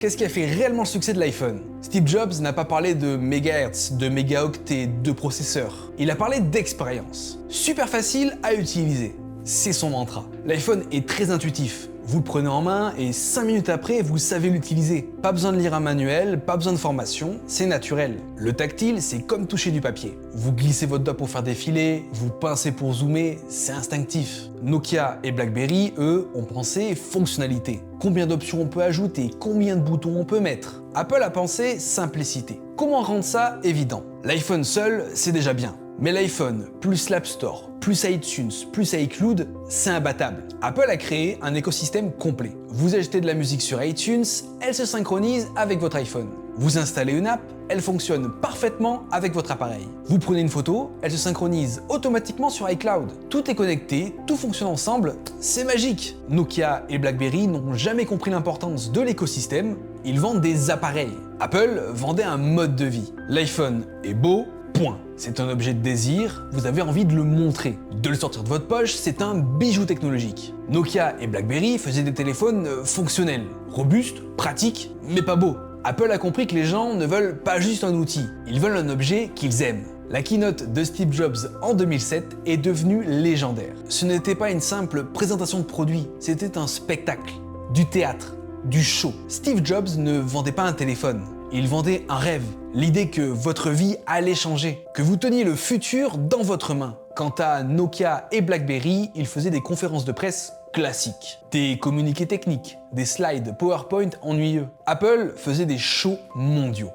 Qu'est-ce qui a fait réellement le succès de l'iPhone? Steve Jobs n'a pas parlé de mégahertz, de mégaoctets, de processeurs. Il a parlé d'expérience. Super facile à utiliser. C'est son mantra. L'iPhone est très intuitif. Vous le prenez en main et 5 minutes après, vous savez l'utiliser. Pas besoin de lire un manuel, pas besoin de formation, c'est naturel. Le tactile, c'est comme toucher du papier. Vous glissez votre doigt pour faire défiler, vous pincez pour zoomer, c'est instinctif. Nokia et BlackBerry, eux, ont pensé fonctionnalité. Combien d'options on peut ajouter, combien de boutons on peut mettre. Apple a pensé simplicité. Comment rendre ça évident? L'iPhone seul, c'est déjà bien. Mais l'iPhone, plus l'App Store, plus iTunes, plus iCloud, c'est imbattable. Apple a créé un écosystème complet. Vous achetez de la musique sur iTunes, elle se synchronise avec votre iPhone. Vous installez une app, elle fonctionne parfaitement avec votre appareil. Vous prenez une photo, elle se synchronise automatiquement sur iCloud. Tout est connecté, tout fonctionne ensemble, c'est magique. Nokia et BlackBerry n'ont jamais compris l'importance de l'écosystème, ils vendent des appareils. Apple vendait un mode de vie. L'iPhone est beau, point. C'est un objet de désir, vous avez envie de le montrer. De le sortir de votre poche, c'est un bijou technologique. Nokia et BlackBerry faisaient des téléphones fonctionnels, robustes, pratiques, mais pas beaux. Apple a compris que les gens ne veulent pas juste un outil, ils veulent un objet qu'ils aiment. La keynote de Steve Jobs en 2007 est devenue légendaire. Ce n'était pas une simple présentation de produit, c'était un spectacle, du théâtre, du show. Steve Jobs ne vendait pas un téléphone, il vendait un rêve, l'idée que votre vie allait changer, que vous teniez le futur dans votre main. Quant à Nokia et BlackBerry, ils faisaient des conférences de presse classiques, des communiqués techniques, des slides PowerPoint ennuyeux. Apple faisait des shows mondiaux.